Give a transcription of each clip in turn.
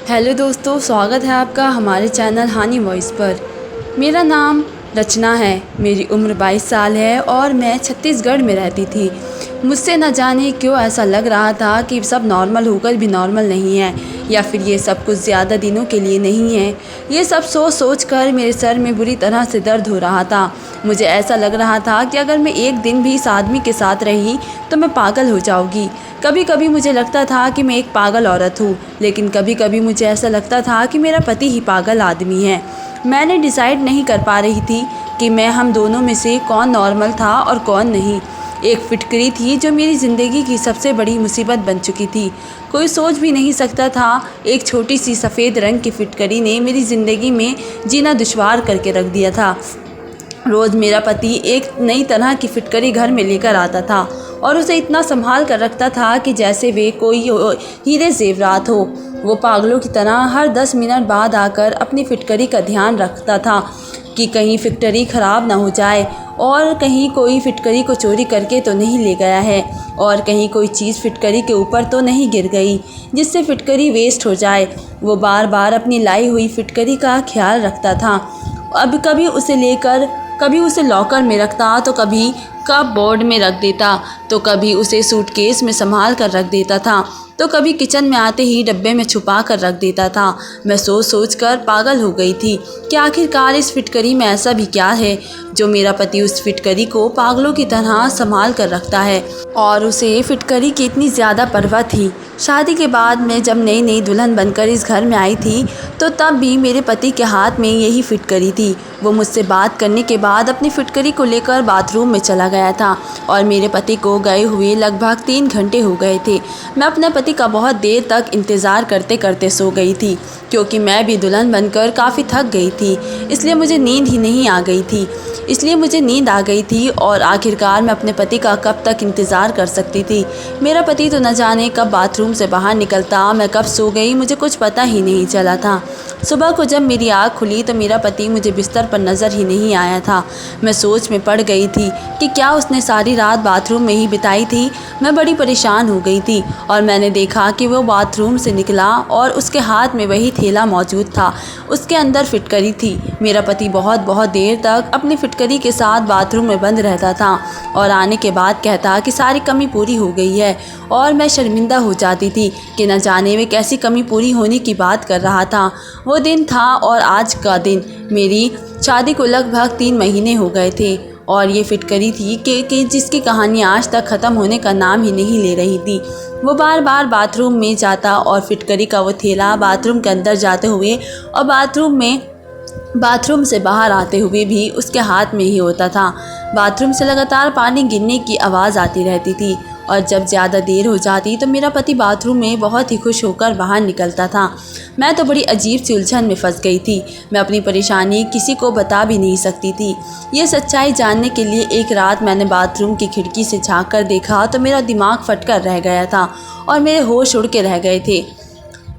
Hello दोस्तों, स्वागत है आपका हमारे चैनल हानी वॉइस पर। मेरा नाम रचना है, मेरी उम्र 22 साल है और मैं छत्तीसगढ़ में रहती थी। मुझसे न जाने क्यों ऐसा लग रहा था कि सब नॉर्मल होकर भी नॉर्मल नहीं है, या फिर ये सब कुछ ज़्यादा दिनों के लिए नहीं है। ये सब सोच सोच कर मेरे सर में बुरी तरह से दर्द हो रहा था। मुझे ऐसा लग रहा था कि अगर मैं एक दिन भी इस आदमी के साथ रही तो मैं पागल हो जाऊँगी। कभी कभी मुझे लगता था कि मैं एक पागल औरत हूँ, लेकिन कभी कभी मुझे ऐसा लगता था कि मेरा पति ही पागल आदमी है। मैंने डिसाइड नहीं कर पा रही थी कि मैं हम दोनों में से कौन नॉर्मल था और कौन नहीं। एक फिटकरी थी जो मेरी ज़िंदगी की सबसे बड़ी मुसीबत बन चुकी थी। कोई सोच भी नहीं सकता था एक छोटी सी सफ़ेद रंग की फिटकरी ने मेरी ज़िंदगी में जीना दुश्वार करके रख दिया था। रोज़ मेरा पति एक नई तरह की फिटकरी घर में लेकर आता था और उसे इतना संभाल कर रखता था कि जैसे वे कोई हीरे जेवरात हो। वो पागलों की तरह हर 10 मिनट बाद आकर अपनी फिटकरी का ध्यान रखता था कि कहीं फिटकरी ख़राब ना हो जाए, और कहीं कोई फिटकरी को चोरी करके तो नहीं ले गया है, और कहीं कोई चीज़ फिटकरी के ऊपर तो नहीं गिर गई जिससे फिटकरी वेस्ट हो जाए। वो बार बार अपनी लाई हुई फिटकरी का ख्याल रखता था। अब कभी उसे लॉकर में रखता, तो कभी कपबोर्ड में रख देता, तो कभी उसे सूटकेस में संभाल कर रख देता था, तो कभी किचन में आते ही डब्बे में छुपा कर रख देता था। मैं सोच सोच कर पागल हो गई थी कि आखिरकार इस फिटकरी में ऐसा भी क्या है जो मेरा पति उस फिटकरी को पागलों की तरह संभाल कर रखता है, और उसे फिटकरी की इतनी ज़्यादा परवाह थी। शादी के बाद मैं जब नई नई दुल्हन बनकर इस घर में आई थी, तो तब भी मेरे पति के हाथ में यही फिटकरी थी। वो मुझसे बात करने के बाद अपनी फिटकरी को लेकर बाथरूम में चला गया था, और मेरे पति को गए हुए लगभग 3 घंटे हो गए थे। मैं अपने पति का बहुत देर तक इंतज़ार करते करते सो गई थी, क्योंकि मैं भी दुल्हन बनकर काफ़ी थक गई थी। इसलिए मुझे नींद आ गई थी और आखिरकार मैं अपने पति का कब तक इंतज़ार कर सकती थी। मेरा पति तो न जाने कब बाथरूम से बाहर निकलता, मैं कब सो गई मुझे कुछ पता ही नहीं चला था। सुबह को जब मेरी आँख खुली तो मेरा पति मुझे बिस्तर पर नज़र ही नहीं आया था। मैं सोच में पड़ गई थी कि क्या उसने सारी रात बाथरूम में ही बिताई थी। मैं बड़ी परेशान हो गई थी, और मैंने देखा कि वो बाथरूम से निकला और उसके हाथ में वही थैला मौजूद था। उसके अंदर फिटकरी थी। मेरा पति बहुत देर तक अपनी फिटकरी के साथ बाथरूम में बंद रहता था, और आने के बाद कहता कि सारी कमी पूरी हो गई है, और मैं शर्मिंदा हो जाती थी कि न जाने वे कैसी कमी पूरी होने की बात कर रहा था। वो दिन था और आज का दिन। मेरी शादी को लगभग 3 महीने हो गए थे, और ये फिटकरी थी कि जिसकी कहानी आज तक ख़त्म होने का नाम ही नहीं ले रही थी। वो बार बार बाथरूम में जाता और फिटकरी का वो थैला बाथरूम के अंदर जाते हुए और बाथरूम से बाहर आते हुए भी उसके हाथ में ही होता था। बाथरूम से लगातार पानी गिरने की आवाज़ आती रहती थी, और जब ज़्यादा देर हो जाती तो मेरा पति बाथरूम में बहुत ही खुश होकर बाहर निकलता था। मैं तो बड़ी अजीब सी उलझन में फंस गई थी। मैं अपनी परेशानी किसी को बता भी नहीं सकती थी। ये सच्चाई जानने के लिए एक रात मैंने बाथरूम की खिड़की से झाँक कर देखा तो मेरा दिमाग फटकर रह गया था और मेरे होश उड़ के रह गए थे।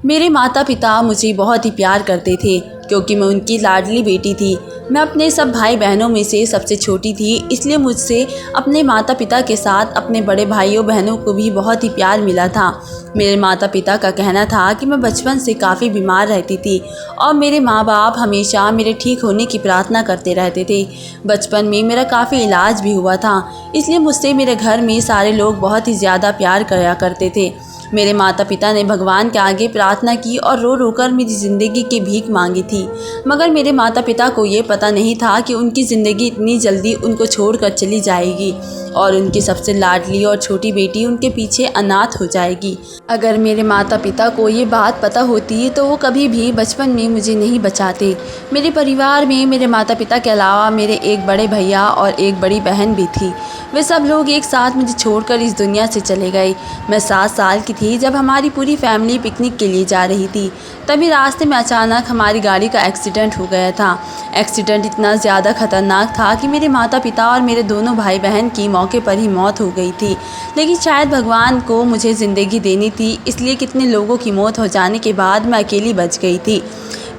मेरे माता पिता मुझे बहुत ही प्यार करते थे, क्योंकि मैं उनकी लाडली बेटी थी। मैं अपने सब भाई बहनों में से सबसे छोटी थी, इसलिए मुझसे अपने माता पिता के साथ अपने बड़े भाइयों बहनों को भी बहुत ही प्यार मिला था। मेरे माता पिता का कहना था कि मैं बचपन से काफ़ी बीमार रहती थी, और मेरे माँ बाप हमेशा मेरे ठीक होने की प्रार्थना करते रहते थे। बचपन में मेरा काफ़ी इलाज भी हुआ था, इसलिए मुझसे मेरे घर में सारे लोग बहुत ही ज़्यादा प्यार किया करते थे। मेरे माता पिता ने भगवान के आगे प्रार्थना की और रो रो कर मेरी ज़िंदगी की भीख मांगी थी, मगर मेरे माता पिता को ये पता नहीं था कि उनकी ज़िंदगी इतनी जल्दी उनको छोड़कर चली जाएगी, और उनकी सबसे लाडली और छोटी बेटी उनके पीछे अनाथ हो जाएगी। अगर मेरे माता पिता को ये बात पता होती तो वो कभी भी बचपन में मुझे नहीं बचाते। मेरे परिवार में मेरे माता पिता के अलावा मेरे एक बड़े भैया और एक बड़ी बहन भी थी। वे सब लोग एक साथ मुझे छोड़कर इस दुनिया से चले गए। मैं 7 साल की थी जब हमारी पूरी फैमिली पिकनिक के लिए जा रही थी। तभी रास्ते में अचानक हमारी गाड़ी का एक्सीडेंट हो गया था। एक्सीडेंट इतना ज़्यादा खतरनाक था कि मेरे माता पिता और मेरे दोनों भाई बहन की मौके पर ही मौत हो गई थी। लेकिन शायद भगवान को मुझे ज़िंदगी देनी थी, इसलिए कितने लोगों की मौत हो जाने के बाद मैं अकेली बच गई थी।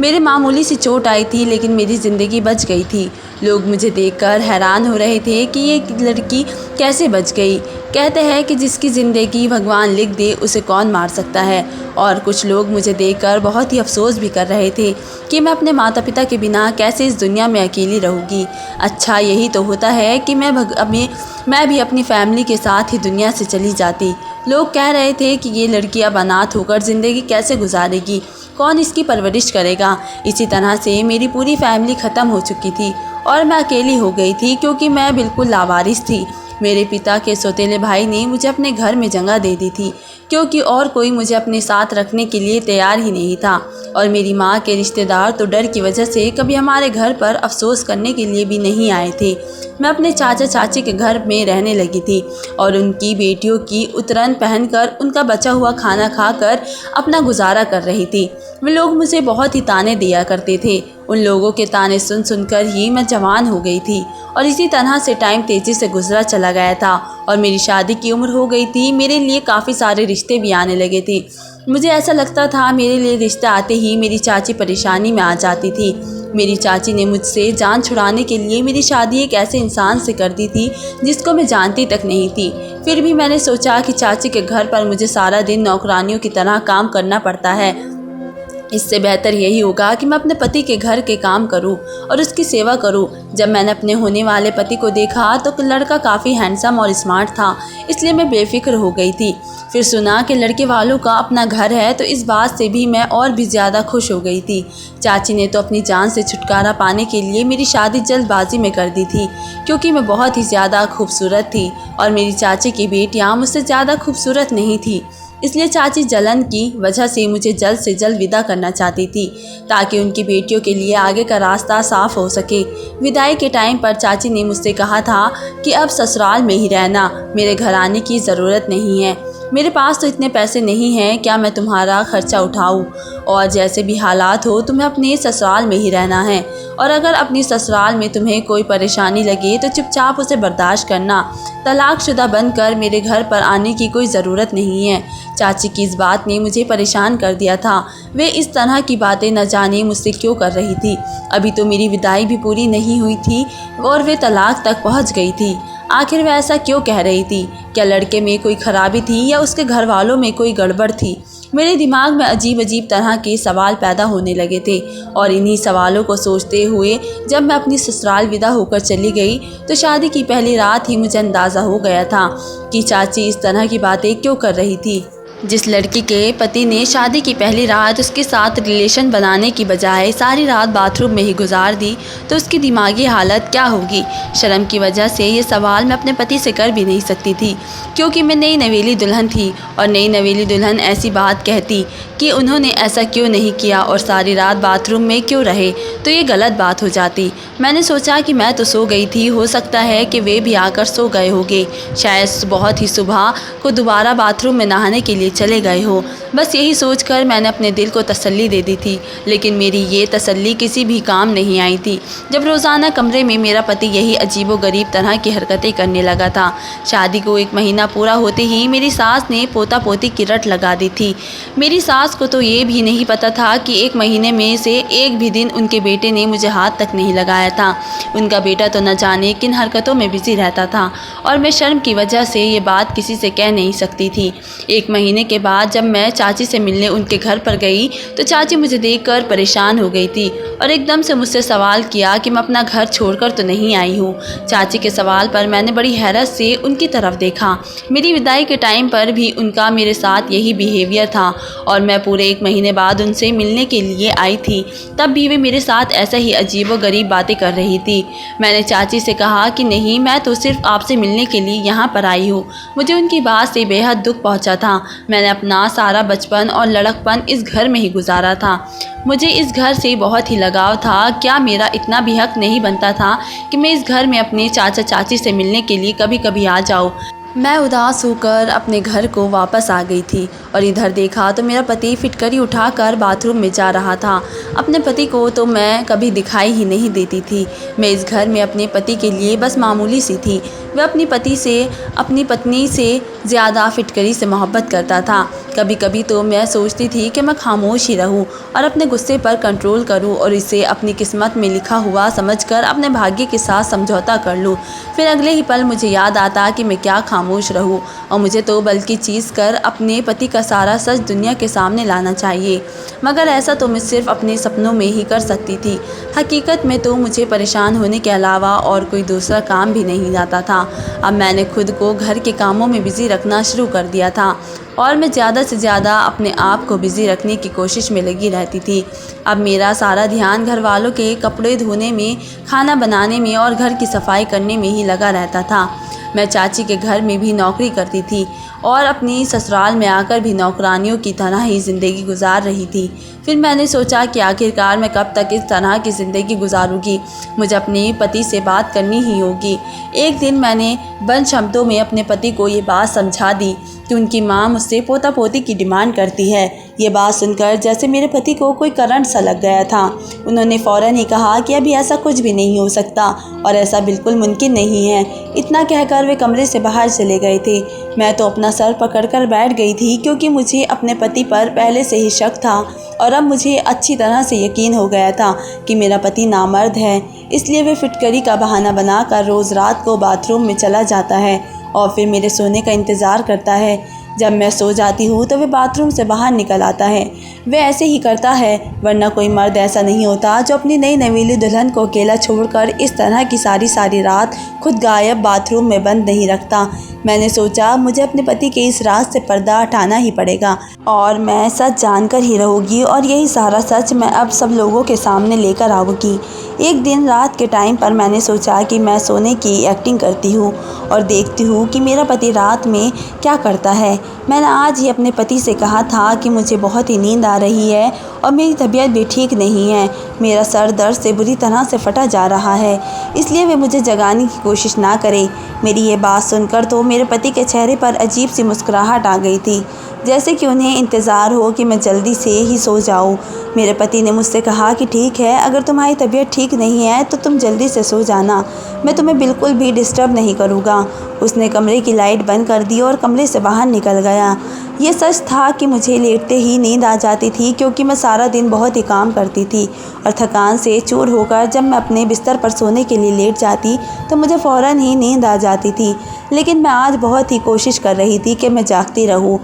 मेरे मामूली सी चोट आई थी, लेकिन मेरी ज़िंदगी बच गई थी। लोग मुझे देखकर हैरान हो रहे थे कि ये लड़की कैसे बच गई। कहते हैं कि जिसकी ज़िंदगी भगवान लिख दे उसे कौन मार सकता है। और कुछ लोग मुझे देखकर बहुत ही अफसोस भी कर रहे थे कि मैं अपने माता पिता के बिना कैसे इस दुनिया में अकेली रहूँगी। अच्छा यही तो होता है कि मैं भी अपनी फैमिली के साथ ही दुनिया से चली जाती। लोग कह रहे थे कि ये लड़की अब अनाथ होकर ज़िंदगी कैसे गुजारेगी, कौन इसकी परवरिश करेगा। इसी तरह से मेरी पूरी फैमिली ख़त्म हो चुकी थी और मैं अकेली हो गई थी क्योंकि मैं बिल्कुल लावारिस थी। मेरे पिता के सौतेले भाई ने मुझे अपने घर में जगह दे दी थी क्योंकि और कोई मुझे अपने साथ रखने के लिए तैयार ही नहीं था। और मेरी माँ के रिश्तेदार तो डर की वजह से कभी हमारे घर पर अफसोस करने के लिए भी नहीं आए थे। मैं अपने चाचा चाची के घर में रहने लगी थी और उनकी बेटियों की उतरन पहनकर उनका बचा हुआ खाना खाकर अपना गुजारा कर रही थी। वे लोग मुझे बहुत ही ताने दिया करते थे। उन लोगों के ताने सुन सुनकर ही मैं जवान हो गई थी और इसी तरह से टाइम तेज़ी से गुजरा चला गया था और मेरी शादी की उम्र हो गई थी। मेरे लिए काफ़ी सारे रिश्ते भी आने लगे थे। मुझे ऐसा लगता था मेरे लिए रिश्ते आते ही मेरी चाची परेशानी में आ जाती थी। मेरी चाची ने मुझसे जान छुड़ाने के लिए मेरी शादी एक ऐसे इंसान से कर दी थी जिसको मैं जानती तक नहीं थी। फिर भी मैंने सोचा कि चाची के घर पर मुझे सारा दिन नौकरानियों की तरह काम करना पड़ता है, इससे बेहतर यही होगा कि मैं अपने पति के घर के काम करूं और उसकी सेवा करूं। जब मैंने अपने होने वाले पति को देखा तो लड़का काफ़ी हैंडसम और स्मार्ट था, इसलिए मैं बेफिक्र हो गई थी। फिर सुना कि लड़के वालों का अपना घर है तो इस बात से भी मैं और भी ज़्यादा खुश हो गई थी। चाची ने तो अपनी जान से छुटकारा पाने के लिए मेरी शादी जल्दबाजी में कर दी थी क्योंकि मैं बहुत ही ज़्यादा खूबसूरत थी और मेरी चाची की बेटियाँ मुझसे ज़्यादा खूबसूरत नहीं थी। इसलिए चाची जलन की वजह से मुझे जल्द से जल्द विदा करना चाहती थी ताकि उनकी बेटियों के लिए आगे का रास्ता साफ हो सके। विदाई के टाइम पर चाची ने मुझसे कहा था कि अब ससुराल में ही रहना, मेरे घर आने की ज़रूरत नहीं है। मेरे पास तो इतने पैसे नहीं हैं क्या मैं तुम्हारा खर्चा उठाऊं, और जैसे भी हालात हो तुम्हें अपने ससुराल में ही रहना है और अगर अपनी ससुराल में तुम्हें कोई परेशानी लगे तो चुपचाप उसे बर्दाश्त करना। तलाकशुदा बनकर मेरे घर पर आने की कोई ज़रूरत नहीं है। चाची की इस बात ने मुझे परेशान कर दिया था। वे इस तरह की बातें न जाने मुझसे क्यों कर रही थी। अभी तो मेरी विदाई भी पूरी नहीं हुई थी और वे तलाक तक पहुंच गई थी। आखिर वह ऐसा क्यों कह रही थी? क्या लड़के में कोई खराबी थी या उसके घर वालों में कोई गड़बड़ थी? मेरे दिमाग में अजीब अजीब तरह के सवाल पैदा होने लगे थे और इन्हीं सवालों को सोचते हुए जब मैं अपनी ससुराल विदा होकर चली गई तो शादी की पहली रात ही मुझे अंदाज़ा हो गया था कि चाची इस तरह की बातें क्यों कर रही थी। जिस लड़की के पति ने शादी की पहली रात उसके साथ रिलेशन बनाने की बजाय सारी रात बाथरूम में ही गुजार दी तो उसकी दिमागी हालत क्या होगी। शर्म की वजह से ये सवाल मैं अपने पति से कर भी नहीं सकती थी क्योंकि मैं नई नवेली दुल्हन थी और नई नवेली दुल्हन ऐसी बात कहती कि उन्होंने ऐसा क्यों नहीं किया और सारी रात बाथरूम में क्यों रहे तो ये गलत बात हो जाती। मैंने सोचा कि मैं तो सो गई थी, हो सकता है कि वे भी आकर सो गए होंगे, शायद बहुत ही सुबह को दोबारा बाथरूम में नहाने के लिए चले गए हो। बस यही सोचकर मैंने अपने दिल को तसल्ली दे दी थी, लेकिन मेरी ये तसल्ली किसी भी काम नहीं आई थी जब रोज़ाना कमरे में मेरा पति यही अजीबोगरीब तरह की हरकतें करने लगा था। शादी को 1 महीना पूरा होते ही मेरी सास ने पोता पोती की रट लगा दी थी। मेरी सास को तो ये भी नहीं पता था कि 1 महीने में से एक भी दिन उनके बेटे ने मुझे हाथ तक नहीं लगाया था। उनका बेटा तो न जाने किन हरकतों में बिजी रहता था और मैं शर्म की वजह से ये बात किसी से कह नहीं सकती थी। 1 महीने के बाद जब मैं चाची से मिलने उनके घर पर गई तो चाची मुझे देखकर परेशान हो गई थी और एकदम से मुझसे सवाल किया कि मैं अपना घर छोड़कर तो नहीं आई हूँ। चाची के सवाल पर मैंने बड़ी हैरत से उनकी तरफ देखा। मेरी विदाई के टाइम पर भी उनका मेरे साथ यही बिहेवियर था और मैं पूरे 1 महीने बाद उनसे मिलने के लिए आई थी, तब भी वे मेरे साथ ऐसा ही अजीबोगरीब बातें कर रही थी। मैंने चाची से कहा कि नहीं, मैं तो सिर्फ आपसे मिलने के लिए यहाँ पर आई हूँ। मुझे उनकी बात से बेहद दुख पहुँचा था। मैंने अपना सारा बचपन और लड़कपन इस घर में ही गुजारा था। मुझे इस घर से बहुत ही लगाव था। क्या मेरा इतना भी हक नहीं बनता था कि मैं इस घर में अपने चाचा चाची से मिलने के लिए कभी कभी आ जाऊँ? मैं उदास होकर अपने घर को वापस आ गई थी और इधर देखा तो मेरा पति फिटकरी उठाकर बाथरूम में जा रहा था। अपने पति को तो मैं कभी दिखाई ही नहीं देती थी। मैं इस घर में अपने पति के लिए बस मामूली सी थी। वह अपनी पत्नी से ज़्यादा फिटकरी से मोहब्बत करता था। कभी कभी तो मैं सोचती थी कि मैं खामोश ही रहूं और अपने गुस्से पर कंट्रोल करूं और इसे अपनी किस्मत में लिखा हुआ समझकर अपने भाग्य के साथ समझौता कर लूं। फिर अगले ही पल मुझे याद आता कि मैं क्या खामोश रहूं और मुझे तो बल्कि चीज़ कर अपने पति का सारा सच दुनिया के सामने लाना चाहिए। मगर ऐसा तो मैं सिर्फ अपने सपनों में ही कर सकती थी। हकीकत में तो मुझे परेशान होने के अलावा और कोई दूसरा काम भी नहीं आता था। अब मैंने खुद को घर के कामों में बिज़ी रखना शुरू कर दिया था और मैं ज़्यादा से ज़्यादा अपने आप को बिज़ी रखने की कोशिश में लगी रहती थी। अब मेरा सारा ध्यान घर वालों के कपड़े धोने में, खाना बनाने में और घर की सफाई करने में ही लगा रहता था। मैं चाची के घर में भी नौकरी करती थी और अपनी ससुराल में आकर भी नौकरानियों की तरह ही ज़िंदगी गुजार रही थी। फिर मैंने सोचा कि आखिरकार मैं कब तक इस तरह की ज़िंदगी गुजारूंगी। मुझे अपने पति से बात करनी ही होगी। एक दिन मैंने बंद शब्दों में अपने पति को ये बात समझा दी कि उनकी माँ मुझसे पोता पोती की डिमांड करती है। ये बात सुनकर जैसे मेरे पति को कोई करंट सा लग गया था। उन्होंने फ़ौरन ही कहा कि अभी ऐसा कुछ भी नहीं हो सकता और ऐसा बिल्कुल मुमकिन नहीं है। इतना कहकर वे कमरे से बाहर चले गए थे। मैं तो अपना सर पकड़कर बैठ गई थी क्योंकि मुझे अपने पति पर पहले से ही शक था और अब मुझे अच्छी तरह से यकीन हो गया था कि मेरा पति नामर्द है। इसलिए वे फिटकरी का बहाना बनाकर रोज़ रात को बाथरूम में चला जाता है और फिर मेरे सोने का इंतज़ार करता है। जब मैं सो जाती हूँ तो वे बाथरूम से बाहर निकल आता है। वे ऐसे ही करता है, वरना कोई मर्द ऐसा नहीं होता जो अपनी नई नवेली दुल्हन को अकेला छोड़कर इस तरह की सारी रात खुद गायब बाथरूम में बंद नहीं रखता। मैंने सोचा मुझे अपने पति के इस राज से पर्दा हटाना ही पड़ेगा और मैं सच जानकर ही रहूँगी और यही सारा सच मैं अब सब लोगों के सामने लेकर आऊँगी। एक दिन रात के टाइम पर मैंने सोचा कि मैं सोने की एक्टिंग करती हूँ और देखती हूँ कि मेरा पति रात में क्या करता है। मैंने आज ही अपने पति से कहा था कि मुझे बहुत ही नींद आ रही है और मेरी तबीयत भी ठीक नहीं है। मेरा सर दर्द से बुरी तरह से फटा जा रहा है, इसलिए वे मुझे जगाने की कोशिश ना करें। मेरी ये बात सुनकर तो मेरे पति के चेहरे पर अजीब सी मुस्कुराहट आ गई थी, जैसे कि उन्हें इंतज़ार हो कि मैं जल्दी से ही सो जाऊं। मेरे पति ने मुझसे कहा कि ठीक है, अगर तुम्हारी तबीयत ठीक नहीं है तो तुम जल्दी से सो जाना, मैं तुम्हें बिल्कुल भी डिस्टर्ब नहीं करूँगा। उसने कमरे की लाइट बंद कर दी और कमरे से बाहर निकल गया। ये सच था कि मुझे लेटते ही नींद आ जाती थी क्योंकि मैं सारा दिन बहुत ही काम करती थी और थकान से चूर होकर जब मैं अपने बिस्तर पर सोने के लिए लेट जाती तो मुझे फ़ौरन ही नींद आ जाती थी। लेकिन मैं आज बहुत ही कोशिश कर रही थी कि मैं जागती रहूं,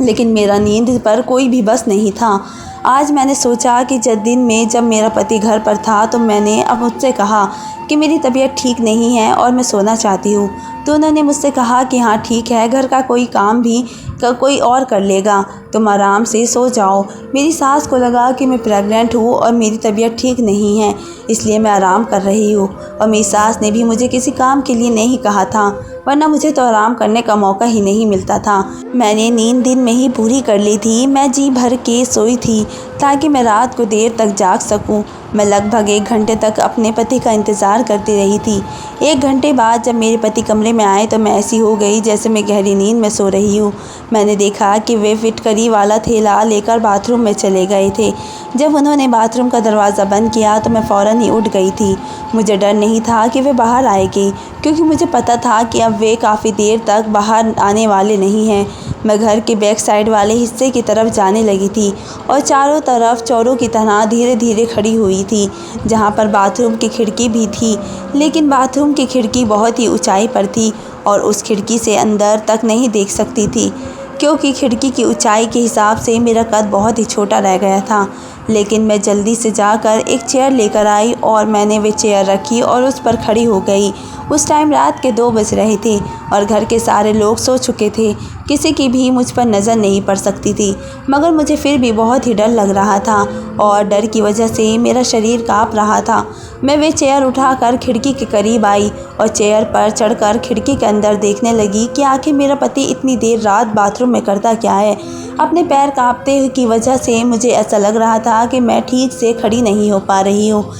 लेकिन मेरा नींद पर कोई भी बस नहीं था। आज मैंने सोचा कि जब मेरा पति घर पर था तो मैंने अब मुझसे कहा कि मेरी तबीयत ठीक नहीं है और मैं सोना चाहती हूँ। तो उन्होंने मुझसे कहा कि हाँ ठीक है, घर का कोई काम भी कोई और कर लेगा, तुम आराम से सो जाओ। मेरी सास को लगा कि मैं प्रेग्नेंट हूँ और मेरी तबीयत ठीक नहीं है, इसलिए मैं आराम कर रही हूँ और मेरी सास ने भी मुझे किसी काम के लिए नहीं कहा था, वरना मुझे तो आराम करने का मौका ही नहीं मिलता था। मैंने नींद दिन में ही पूरी कर ली थी। मैं जी भर के सोई थी ताकि मैं रात को देर तक जाग सकूं। मैं लगभग 1 घंटे तक अपने पति का इंतज़ार करती रही थी। 1 घंटे बाद जब मेरे पति कमरे में आए तो मैं ऐसी हो गई जैसे मैं गहरी नींद में सो रही हूँ। मैंने देखा कि वे फिटकरी वाला थैला लेकर बाथरूम में चले गए थे। जब उन्होंने बाथरूम का दरवाज़ा बंद किया तो मैं फ़ौरन ही उठ गई थी। मुझे डर नहीं था कि वे बाहर आएंगे, क्योंकि मुझे पता था कि अब वे काफ़ी देर तक बाहर आने वाले नहीं हैं। मैं घर के बैक साइड वाले हिस्से की तरफ जाने लगी थी और चारों तरफ चोरों की तरह धीरे धीरे खड़ी हुई थी, जहाँ पर बाथरूम की खिड़की भी थी। लेकिन बाथरूम की खिड़की बहुत ही ऊंचाई पर थी और उस खिड़की से अंदर तक नहीं देख सकती थी, क्योंकि खिड़की की ऊंचाई के हिसाब से मेरा कद बहुत ही छोटा रह गया था। लेकिन मैं जल्दी से जाकर एक चेयर लेकर आई और मैंने वे चेयर रखी और उस पर खड़ी हो गई। उस टाइम रात के 2 बज रहे थे और घर के सारे लोग सो चुके थे। किसी की भी मुझ पर नज़र नहीं पड़ सकती थी, मगर मुझे फिर भी बहुत ही डर लग रहा था और डर की वजह से मेरा शरीर काँप रहा था। मैं वे चेयर उठाकर खिड़की के करीब आई और चेयर पर चढ़कर खिड़की के अंदर देखने लगी कि आखिर मेरा पति इतनी देर रात बाथरूम में करता क्या है। अपने पैर काँपते की वजह से मुझे ऐसा लग रहा था कि मैं ठीक से खड़ी नहीं हो पा रही हूँ,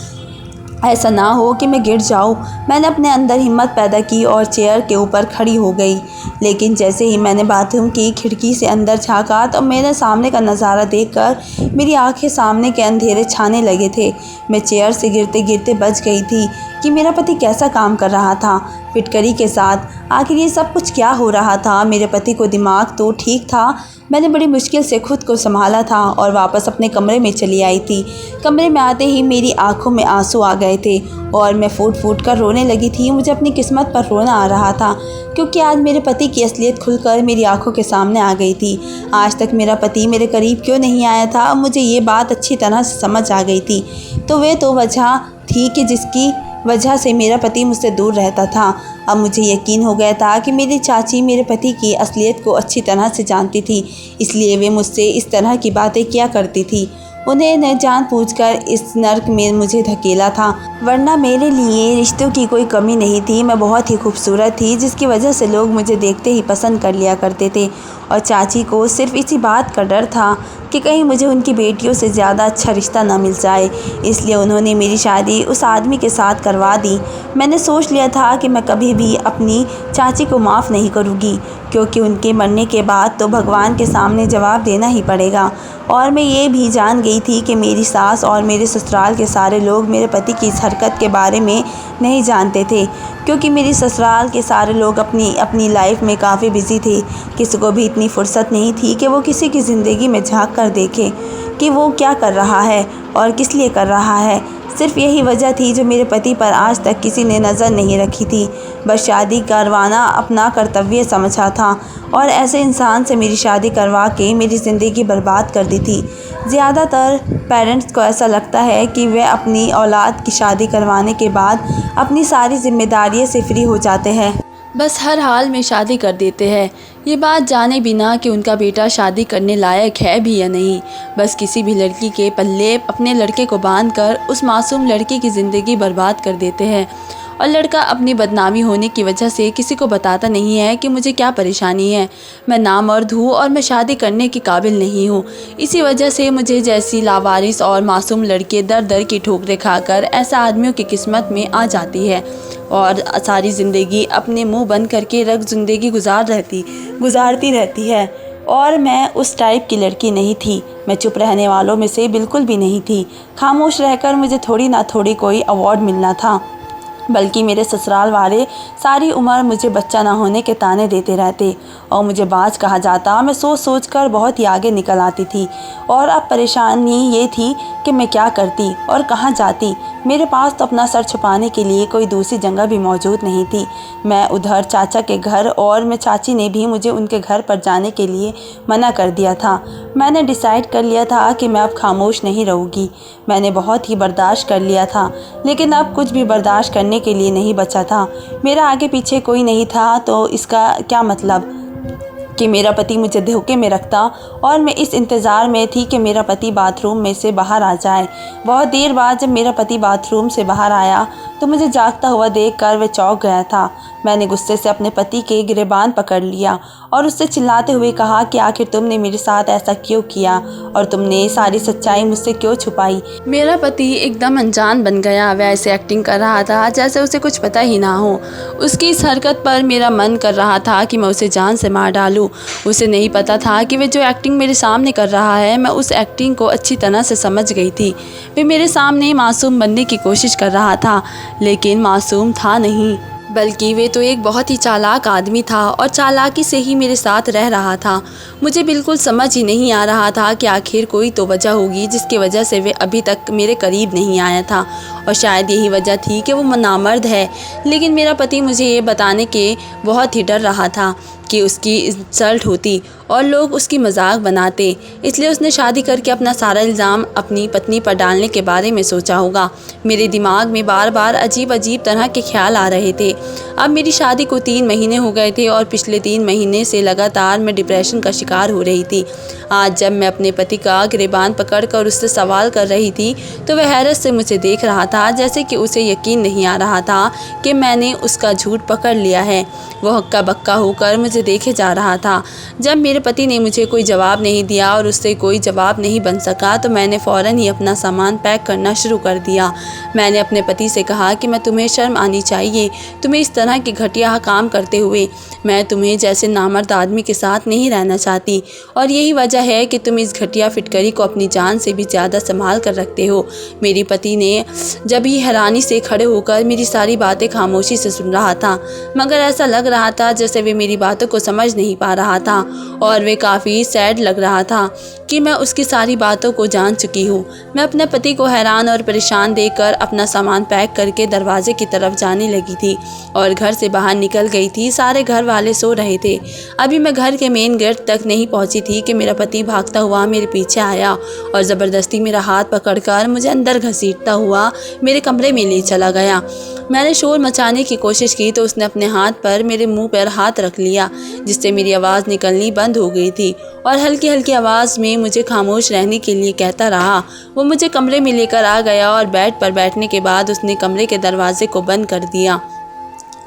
ऐसा ना हो कि मैं गिर जाऊँ। मैंने अपने अंदर हिम्मत पैदा की और चेयर के ऊपर खड़ी हो गई। लेकिन जैसे ही मैंने बाथरूम की खिड़की से अंदर झाँका तो मेरे सामने का नज़ारा देखकर मेरी आंखें सामने के अंधेरे छाने लगे थे। मैं चेयर से गिरते गिरते बच गई थी कि मेरा पति कैसा काम कर रहा था। फिटकरी के साथ। आखिर ये सब कुछ क्या हो रहा था? मेरे पति को दिमाग तो ठीक था। मैंने बड़ी मुश्किल से खुद को संभाला था और वापस अपने कमरे में चली आई थी। कमरे में आते ही मेरी आंखों में आंसू आ गए थे और मैं फूट फूट कर रोने लगी थी। मुझे अपनी किस्मत पर रोना आ रहा था क्योंकि आज मेरे पति की असलियत खुलकर मेरी आंखों के सामने आ गई थी। आज तक मेरा पति मेरे करीब क्यों नहीं आया था, अब मुझे ये बात अच्छी तरह से समझ आ गई थी। तो वे तो वजह थी कि जिसकी वजह से मेरा पति मुझसे दूर रहता था। अब मुझे यकीन हो गया था कि मेरी चाची मेरे पति की असलियत को अच्छी तरह से जानती थी, इसलिए वे मुझसे इस तरह की बातें किया करती थी। उन्हें न जानबूझकर इस नर्क में मुझे धकेला था, वरना मेरे लिए रिश्तों की कोई कमी नहीं थी। मैं बहुत ही खूबसूरत थी, जिसकी वजह से लोग मुझे देखते ही पसंद कर लिया करते थे और चाची को सिर्फ इसी बात का डर था कि कहीं मुझे उनकी बेटियों से ज़्यादा अच्छा रिश्ता ना मिल जाए, इसलिए उन्होंने मेरी शादी उस आदमी के साथ करवा दी। मैंने सोच लिया था कि मैं कभी भी अपनी चाची को माफ़ नहीं करूँगी, क्योंकि उनके मरने के बाद तो भगवान के सामने जवाब देना ही पड़ेगा। और मैं ये भी जान गई थी कि मेरी सास और मेरे ससुराल के सारे लोग मेरे पति की इस हरकत के बारे में नहीं जानते थे, क्योंकि मेरी ससुराल के सारे लोग अपनी अपनी लाइफ में काफ़ी बिजी थे। किसी को भी इतनी फुर्सत नहीं थी कि वो किसी की ज़िंदगी में झांक कर देखे कि वो क्या कर रहा है और किस लिए कर रहा है। सिर्फ यही वजह थी जो मेरे पति पर आज तक किसी ने नज़र नहीं रखी थी। बस शादी करवाना अपना कर्तव्य समझा था और ऐसे इंसान से मेरी शादी करवा के मेरी ज़िंदगी बर्बाद कर दी थी। ज़्यादातर पेरेंट्स को ऐसा लगता है कि वे अपनी औलाद की शादी करवाने के बाद अपनी सारी जिम्मेदारियों से फ्री हो जाते हैं, बस हर हाल में शादी कर देते हैं, ये बात जाने बिना कि उनका बेटा शादी करने लायक है भी या नहीं। बस किसी भी लड़की के पल्ले अपने लड़के को बांधकर उस मासूम लड़की की ज़िंदगी बर्बाद कर देते हैं और लड़का अपनी बदनामी होने की वजह से किसी को बताता नहीं है कि मुझे क्या परेशानी है। मैं नामर्द हूँ और मैं शादी करने के काबिल नहीं हूँ। इसी वजह से मुझे जैसी लावारिस और मासूम लड़के दर दर की ठोकरें खाकर ऐसा आदमियों की किस्मत में आ जाती है और सारी ज़िंदगी अपने मुंह बंद करके रख ज़िंदगी गुजारती रहती है। और मैं उस टाइप की लड़की नहीं थी। मैं चुप रहने वालों में से बिल्कुल भी नहीं थी। खामोश रहकर मुझे थोड़ी ना थोड़ी कोई अवार्ड मिलना था, बल्कि मेरे ससुराल वाले सारी उम्र मुझे बच्चा ना होने के ताने देते रहते और मुझे बाज कहा जाता। मैं सोच सोच कर बहुत ही आगे निकल आती थी और अब परेशानी ये थी कि मैं क्या करती और कहाँ जाती। मेरे पास तो अपना सर छुपाने के लिए कोई दूसरी जगह भी मौजूद नहीं थी। मैं उधर चाचा के घर और मैं चाची ने भी मुझे उनके घर पर जाने के लिए मना कर दिया था। मैंने डिसाइड कर लिया था कि मैं अब खामोश नहीं रहूँगी। मैंने बहुत ही बर्दाश्त कर लिया था, लेकिन अब कुछ भी बर्दाश्त करने के लिए नहीं बचा था। मेरा आगे पीछे कोई नहीं था, तो इसका क्या मतलब कि मेरा पति मुझे धोखे में रखता और मैं इस इंतज़ार में थी कि मेरा पति बाथरूम में से बाहर आ जाए। बहुत देर बाद जब मेरा पति बाथरूम से बाहर आया तो मुझे जागता हुआ देखकर वह चौंक गया था। मैंने गुस्से से अपने पति के गिरेबान पकड़ लिया और उससे चिल्लाते हुए कहा कि आखिर तुमने मेरे साथ ऐसा क्यों किया और तुमने सारी सच्चाई मुझसे क्यों छुपाई। मेरा पति एकदम अनजान बन गया। वह ऐसे एक्टिंग कर रहा था जैसे उसे कुछ पता ही ना हो। उसकी इस हरकत पर मेरा मन कर रहा था कि मैं उसे जान से मार डालूं। उसे नहीं पता था कि वह जो एक्टिंग मेरे सामने कर रहा है, मैं उस एक्टिंग को अच्छी तरह से समझ गई थी। वह मेरे सामने मासूम बनने की कोशिश कर रहा था, लेकिन मासूम था नहीं, बल्कि वे तो एक बहुत ही चालाक आदमी था और चालाकी से ही मेरे साथ रह रहा था। मुझे बिल्कुल समझ ही नहीं आ रहा था कि आखिर कोई तो वजह होगी जिसकी वजह से वे अभी तक मेरे करीब नहीं आया था और शायद यही वजह थी कि वो नामर्द है। लेकिन मेरा पति मुझे ये बताने के बहुत ही डर रहा था कि उसकी इंसल्ट होती और लोग उसकी मजाक बनाते, इसलिए उसने शादी करके अपना सारा इल्ज़ाम अपनी पत्नी पर डालने के बारे में सोचा होगा। मेरे दिमाग में बार बार अजीब अजीब तरह के ख्याल आ रहे थे। अब मेरी शादी को 3 महीने हो गए थे और पिछले 3 महीने से लगातार मैं डिप्रेशन का शिकार हो रही थी। आज जब मैं अपने पति का गिरेबान पकड़कर उससे सवाल कर रही थी तो वह हैरत से मुझे देख रहा था, जैसे कि उसे यकीन नहीं आ रहा था कि मैंने उसका झूठ पकड़ लिया है। वह हक्का बक्का होकर मुझे मुझे देखे जा रहा था। जब मेरे पति ने मुझे कोई जवाब नहीं दिया और उससे कोई जवाब नहीं बन सका तो मैंने फ़ौरन ही अपना सामान पैक करना शुरू कर दिया। मैंने अपने पति से कहा कि मैं तुम्हें शर्म आनी चाहिए, तुम्हें इस तरह के घटिया काम करते हुए। मैं तुम्हें जैसे नामर्द आदमी के साथ नहीं रहना चाहती और यही वजह है कि तुम इस घटिया फिटकरी को अपनी जान से भी ज़्यादा संभाल कर रखते हो। मेरे पति ने जब ही हैरानी से खड़े होकर मेरी सारी बातें खामोशी से सुन रहा था, मगर ऐसा लग रहा था जैसे वे मेरी बातों को समझ नहीं पा रहा था और वे काफ़ी सैड लग रहा था कि मैं उसकी सारी बातों को जान चुकी हूँ। मैं अपने पति को हैरान और परेशान देखकर अपना सामान पैक करके दरवाजे की तरफ जाने लगी थी और घर से बाहर निकल गई थी। सारे घर वाले सो रहे थे। अभी मैं घर के मेन गेट तक नहीं पहुँची थी कि मेरा पति भागता हुआ मेरे पीछे आया और ज़बरदस्ती मेरा हाथ पकड़कर मुझे अंदर घसीटता हुआ मेरे कमरे में ले चला गया। मैंने शोर मचाने की कोशिश की तो उसने अपने हाथ पर मेरे मुंह पर हाथ रख लिया, जिससे मेरी आवाज़ निकलनी बंद हो गई थी और हल्की हल्की आवाज़ में मुझे खामोश रहने के लिए कहता रहा। वो मुझे कमरे में लेकर आ गया और बेड पर बैठने के बाद उसने कमरे के दरवाजे को बंद कर दिया।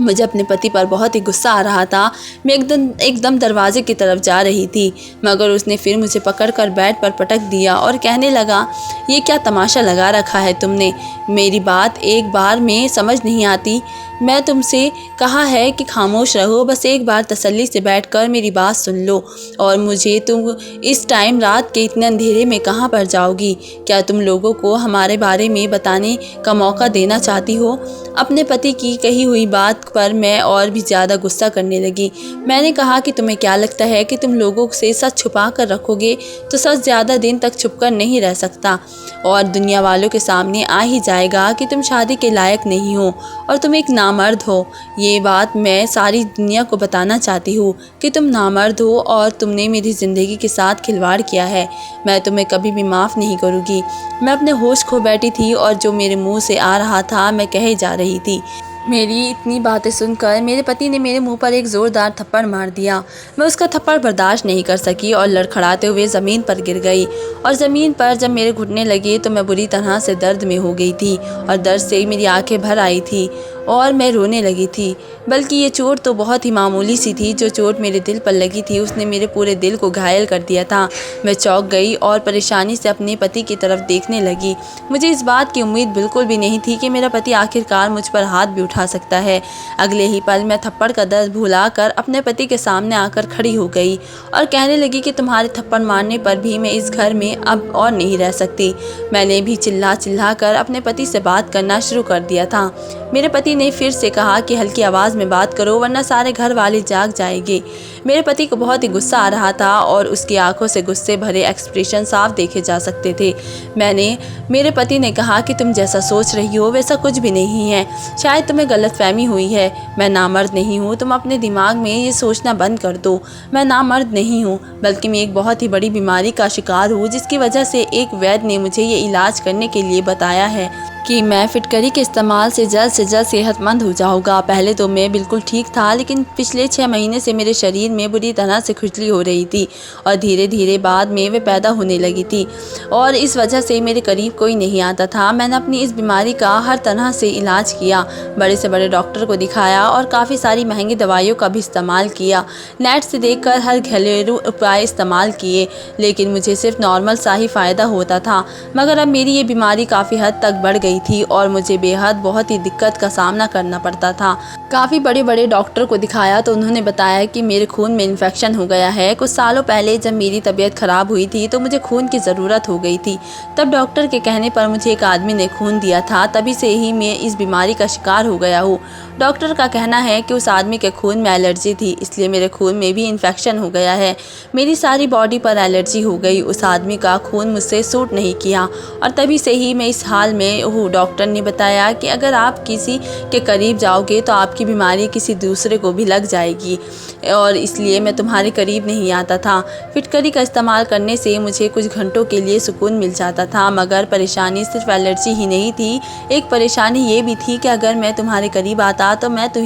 मुझे अपने पति पर बहुत ही गुस्सा आ रहा था। मैं एकदम दरवाजे की तरफ जा रही थी, मगर उसने फिर मुझे पकड़कर बेड पर पटक दिया और कहने लगा, ये क्या तमाशा लगा रखा है तुमने? मेरी बात एक बार में समझ नहीं आती? मैं तुमसे कहा है कि खामोश रहो, बस एक बार तसल्ली से बैठकर मेरी बात सुन लो। और मुझे तुम इस टाइम रात के इतने अंधेरे में कहाँ पर जाओगी? क्या तुम लोगों को हमारे बारे में बताने का मौका देना चाहती हो? अपने पति की कही हुई बात पर मैं और भी ज़्यादा गुस्सा करने लगी। मैंने कहा कि तुम्हें क्या लगता है कि तुम लोगों से सच छुपा कर रखोगे तो सच ज़्यादा दिन तक छुप कर नहीं रह सकता और दुनिया वालों के सामने आ ही जाएगा कि तुम शादी के लायक नहीं हो और तुम एक नामर्द हो। ये बात मैं सारी दुनिया को बताना चाहती हूँ कि तुम नामर्द हो और तुमने मेरी ज़िंदगी के साथ खिलवाड़ किया है। मैं तुम्हें कभी भी माफ़ नहीं करूँगी। मैं अपने होश खो बैठी थी और जो मेरे मुंह से आ रहा था मैं कहे जा रही थी। मेरी इतनी बातें सुनकर मेरे पति ने मेरे मुंह पर एक ज़ोरदार थप्पड़ मार दिया। मैं उसका थप्पड़ बर्दाश्त नहीं कर सकी और लड़खड़ाते हुए ज़मीन पर गिर गई और ज़मीन पर जब मेरे घुटने लगे तो मैं बुरी तरह से दर्द में हो गई थी और दर्द से मेरी आंखें भर आई थी और मैं रोने लगी थी। बल्कि ये चोट तो बहुत ही मामूली सी थी। जो चोट मेरे दिल पर लगी थी उसने मेरे पूरे दिल को घायल कर दिया था। मैं चौंक गई और परेशानी से अपने पति की तरफ देखने लगी। मुझे इस बात की उम्मीद बिल्कुल भी नहीं थी कि मेरा पति आखिरकार मुझ पर हाथ भी उठा सकता है। अगले ही पल मैं थप्पड़ का दर्द भुलाकर अपने पति के सामने आकर खड़ी हो गई और कहने लगी कि तुम्हारे थप्पड़ मारने पर भी मैं इस घर में अब और नहीं रह सकती। मैंने भी चिल्ला चिल्ला कर अपने पति से बात करना शुरू कर दिया था। मेरे पति ने फिर से कहा कि हल्की आवाज़ में बात करो वरना सारे घर वाले जाग जाएंगे। मेरे पति को बहुत ही गुस्सा आ रहा था और उसकी आंखों से गुस्से भरे एक्सप्रेशन साफ देखे जा सकते थे। मेरे पति ने कहा कि तुम जैसा सोच रही हो वैसा कुछ भी नहीं है, शायद तुम्हें गलतफहमी हुई है। मैं नामर्द नहीं हूँ, तुम अपने दिमाग में ये सोचना बंद कर दो। मैं नामर्द नहीं हूँ, बल्कि मैं एक बहुत ही बड़ी बीमारी का शिकार हूँ जिसकी वजह से एक वैद्य ने मुझे ये इलाज करने के लिए बताया है कि मैं फिटकरी के इस्तेमाल से जल्द सेहतमंद हो जाऊँगा। पहले तो मैं बिल्कुल ठीक था, लेकिन पिछले 6 महीने से मेरे शरीर में बुरी तरह से खुजली हो रही थी और धीरे धीरे बाद में वे पैदा होने लगी थी और इस वजह से मेरे करीब कोई नहीं आता था। मैंने अपनी इस बीमारी का हर तरह से इलाज किया, बड़े से बड़े डॉक्टर को दिखाया और काफ़ी सारी महंगी दवाइयों का भी इस्तेमाल किया। नेट से देखकर हर घरेलू उपाय इस्तेमाल किए, लेकिन मुझे सिर्फ नॉर्मल सा ही फ़ायदा होता था। मगर अब मेरी ये बीमारी काफ़ी हद तक बढ़ गई थी और मुझे बेहद बहुत ही दिक्कत का सामना करना पड़ता था। काफ़ी बड़े बड़े डॉक्टर को दिखाया तो उन्होंने बताया कि मेरे खून में इन्फेक्शन हो गया है। कुछ सालों पहले जब मेरी तबीयत ख़राब हुई थी तो मुझे खून की ज़रूरत हो गई थी। तब डॉक्टर के कहने पर मुझे एक आदमी ने खून दिया था, तभी से ही मैं इस बीमारी का शिकार हो गया हूँ। डॉक्टर का कहना है कि उस आदमी के खून में एलर्जी थी, इसलिए मेरे खून में भी इन्फेक्शन हो गया है। मेरी सारी बॉडी पर एलर्जी हो गई। उस आदमी का खून मुझसे सूट नहीं किया और तभी से ही मैं इस हाल में हूँ। डॉक्टर ने बताया कि अगर आप किसी के करीब जाओगे तो आपकी बीमारी किसी दूसरे को भी लग जाएगी और इसलिए मैं तुम्हारे करीब नहीं आता था। फिटकरी का इस्तेमाल करने से मुझे कुछ घंटों के लिए सुकून मिल जाता था, मगर परेशानी सिर्फ एलर्जी ही नहीं थी। एक परेशानी ये भी थी कि अगर मैं तुम्हारे करीब आता था तो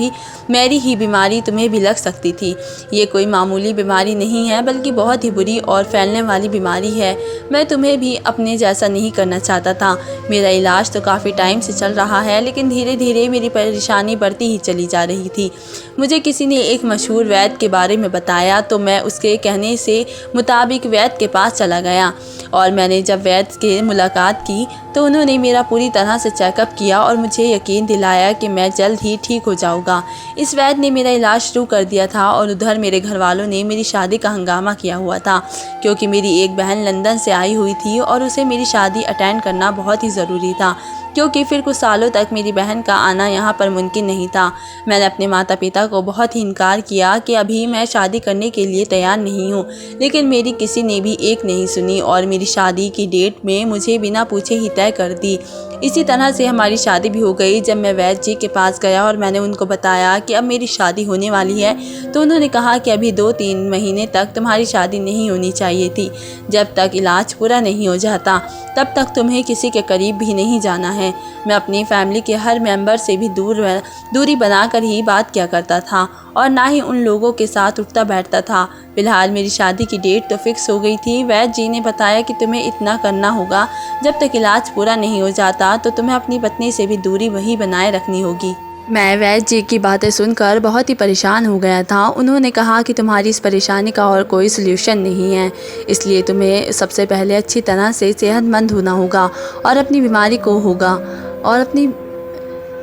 मेरी ही बीमारी तुम्हें भी लग सकती थी। ये कोई मामूली बीमारी नहीं है बल्कि बहुत ही बुरी और फैलने वाली बीमारी है। मैं तुम्हें भी अपने जैसा नहीं करना चाहता था। मेरा इलाज तो काफ़ी टाइम से चल रहा है लेकिन धीरे धीरे मेरी परेशानी बढ़ती ही चली जा रही थी। मुझे किसी ने एक मशहूर वैद्य के बारे में बताया तो मैं उसके कहने से मुताबिक वैद्य के पास चला गया और मैंने जब वैद्य के मुलाकात की तो उन्होंने मेरा पूरी तरह से चेकअप किया और मुझे यकीन दिलाया कि मैं जल्द ही ठीक हो जाऊंगा। इस वैद्य ने मेरा इलाज शुरू कर दिया था और उधर मेरे घर वालों ने मेरी शादी का हंगामा किया हुआ था क्योंकि मेरी एक बहन लंदन से आई हुई थी और उसे मेरी शादी अटेंड करना बहुत ही ज़रूरी था क्योंकि फिर कुछ सालों तक मेरी बहन का आना यहाँ पर मुमकिन नहीं था। मैंने अपने माता पिता को बहुत ही इनकार किया कि अभी मैं शादी करने के लिए तैयार नहीं हूँ, लेकिन मेरी किसी ने भी एक नहीं सुनी और मेरी शादी की डेट में मुझे बिना पूछे ही तय कर दी। इसी तरह से हमारी शादी भी हो गई। जब मैं वैद्य जी के पास गया और मैंने उनको बताया कि अब मेरी शादी होने वाली है तो उन्होंने कहा कि अभी 2-3 महीने तक तुम्हारी शादी नहीं होनी चाहिए थी। जब तक इलाज पूरा नहीं हो जाता तब तक तुम्हें किसी के करीब भी नहीं जाना है। मैं अपनी फैमिली के हर मेंबर से भी दूरी बनाकर ही बात किया करता था और ना ही उन लोगों के साथ उठता बैठता था। फिलहाल मेरी शादी की डेट तो फिक्स हो गई थी। वैद्य जी ने बताया कि तुम्हें इतना करना होगा, जब तक इलाज पूरा नहीं हो जाता तो तुम्हें अपनी पत्नी से भी दूरी वही बनाए रखनी होगी। मैं वैद्य जी की बातें सुनकर बहुत ही परेशान हो गया था। उन्होंने कहा कि तुम्हारी इस परेशानी का और कोई सल्यूशन नहीं है, इसलिए तुम्हें सबसे पहले अच्छी तरह से सेहतमंद होना होगा और अपनी बीमारी को होगा और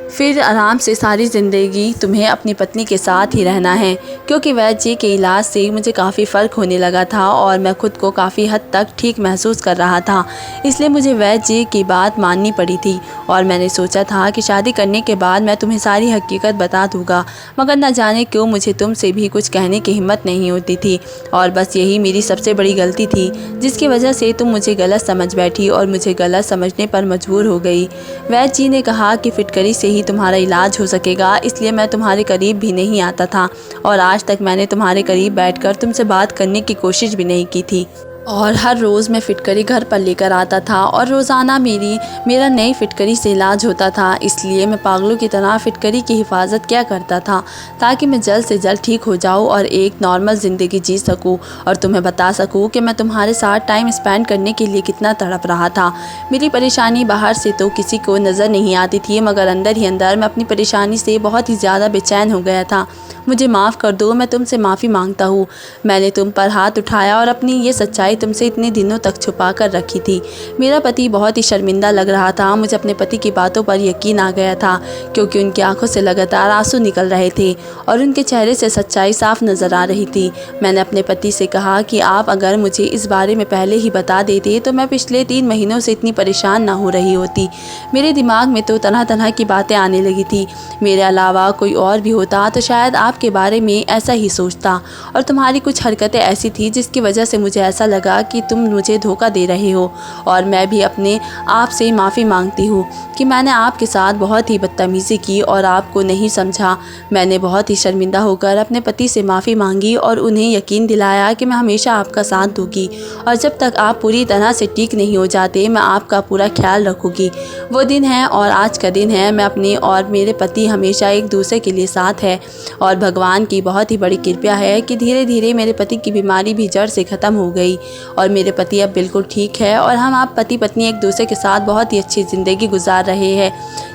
फिर आराम से सारी ज़िंदगी तुम्हें अपनी पत्नी के साथ ही रहना है। क्योंकि वैद्य जी के इलाज से मुझे काफ़ी फ़र्क होने लगा था और मैं खुद को काफ़ी हद तक ठीक महसूस कर रहा था, इसलिए मुझे वैद्य जी की बात माननी पड़ी थी और मैंने सोचा था कि शादी करने के बाद मैं तुम्हें सारी हकीकत बता दूंगा, मगर न जाने क्यों मुझे तुमसे भी कुछ कहने की हिम्मत नहीं होती थी और बस यही मेरी सबसे बड़ी गलती थी जिसकी वजह से तुम मुझे गलत समझ बैठी और मुझे गलत समझने पर मजबूर हो गई। वैद्य जी ने कहा कि फिटकरी से ही तुम्हारा इलाज हो सकेगा, इसलिए मैं तुम्हारे करीब भी नहीं आता था और आज तक मैंने तुम्हारे करीब बैठकर तुमसे बात करने की कोशिश भी नहीं की थी। और हर रोज़ मैं फिटकरी घर पर लेकर आता था और रोज़ाना मेरा नई फिटकरी से इलाज होता था। इसलिए मैं पागलों की तरह फिटकरी की हिफाजत किया करता था ताकि मैं जल्द से जल्द ठीक हो जाऊं और एक नॉर्मल ज़िंदगी जी सकूं और तुम्हें बता सकूं कि मैं तुम्हारे साथ टाइम स्पेंड करने के लिए कितना तड़प रहा था। मेरी परेशानी बाहर से तो किसी को नज़र नहीं आती थी, मगर अंदर ही अंदर मैं अपनी परेशानी से बहुत ही ज़्यादा बेचैन हो गया था। मुझे माफ़ कर दो, मैं तुमसे माफ़ी मांगता हूँ। मैंने तुम पर हाथ उठाया और अपनी ये सच्चाई तुमसे इतने दिनों तक छुपा कर रखी थी। मेरा पति बहुत ही शर्मिंदा लग रहा था। मुझे अपने पति की बातों पर यकीन आ गया था क्योंकि उनकी आंखों से लगातार आंसू निकल रहे थे और उनके चेहरे से सच्चाई साफ नज़र आ रही थी। मैंने अपने पति से कहा कि आप अगर मुझे इस बारे में पहले ही बता देते तो मैं पिछले 3 महीनों से इतनी परेशान ना हो रही होती। मेरे दिमाग में तो तरह तरह की बातें आने लगी थी। मेरे अलावा कोई और भी होता तो शायद आपके बारे में ऐसा ही सोचता और तुम्हारी कुछ हरकतें ऐसी थी जिसकी वजह से मुझे ऐसा लगा कि तुम मुझे धोखा दे रहे हो और मैं भी अपने आप से माफ़ी मांगती हूँ कि मैंने आपके साथ बहुत ही बदतमीज़ी की और आपको नहीं समझा। मैंने बहुत ही शर्मिंदा होकर अपने पति से माफ़ी मांगी और उन्हें यकीन दिलाया कि मैं हमेशा आपका साथ दूंगी और जब तक आप पूरी तरह से ठीक नहीं हो जाते मैं आपका पूरा ख्याल रखूँगी। वो दिन है और आज का दिन है। मैं अपने और मेरे पति हमेशा एक दूसरे के लिए साथ है और भगवान की बहुत ही बड़ी कृपा है कि धीरे धीरे मेरे पति की बीमारी भी जड़ से ख़त्म हो गई और मेरे पति अब बिल्कुल ठीक है और हम आप पति पत्नी एक दूसरे के साथ बहुत ही अच्छी ज़िंदगी गुजार रहे हैं।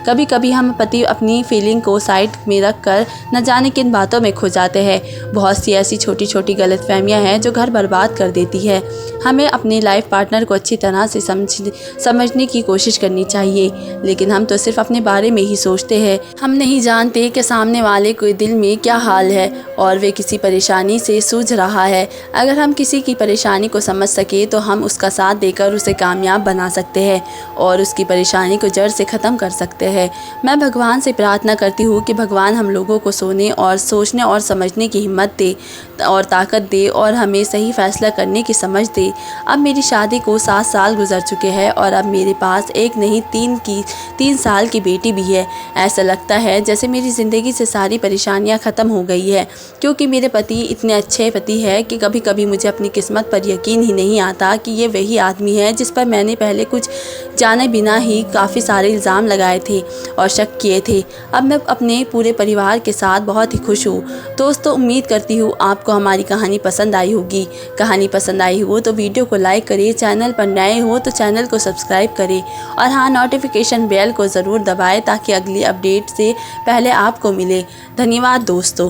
कभी कभी हम पति अपनी फीलिंग को साइड में रख कर न जाने किन बातों में खो जाते हैं। बहुत सी ऐसी छोटी छोटी गलतफहमियां हैं जो घर बर्बाद कर देती है। हमें अपने लाइफ पार्टनर को अच्छी तरह से समझने की कोशिश करनी चाहिए, लेकिन हम तो सिर्फ अपने बारे में ही सोचते हैं। हम नहीं जानते कि सामने वाले के दिल में क्या हाल है और वे किसी परेशानी से जूझ रहा है। अगर हम किसी की परेशानी को समझ सके तो हम उसका साथ देकर उसे कामयाब बना सकते हैं और उसकी परेशानी को जड़ से ख़त्म कर सकते हैं। मैं भगवान से प्रार्थना करती हूँ कि भगवान हम लोगों को सोचने और समझने की हिम्मत दे और ताकत दे और हमें सही फ़ैसला करने की समझ दे। अब मेरी शादी को 7 साल गुजर चुके हैं और अब मेरे पास एक नहीं 3 साल की बेटी भी है। ऐसा लगता है जैसे मेरी ज़िंदगी से सारी परेशानियां ख़त्म हो गई है, क्योंकि मेरे पति इतने अच्छे पति है कि कभी कभी मुझे अपनी किस्मत पर यकीन ही नहीं आता कि ये वही आदमी है जिस पर मैंने पहले कुछ जाने बिना ही काफ़ी सारे इल्ज़ाम लगाए थे और शक किए थे। अब मैं अपने पूरे परिवार के साथ बहुत ही खुश हूँ। दोस्तों, उम्मीद करती हूँ आपको हमारी कहानी पसंद आई होगी। कहानी पसंद आई हो तो वीडियो को लाइक करें, चैनल पर नए हो तो चैनल को सब्सक्राइब करें और हाँ, नोटिफिकेशन बेल को ज़रूर दबाएं ताकि अगली अपडेट से पहले आपको मिले। धन्यवाद दोस्तों।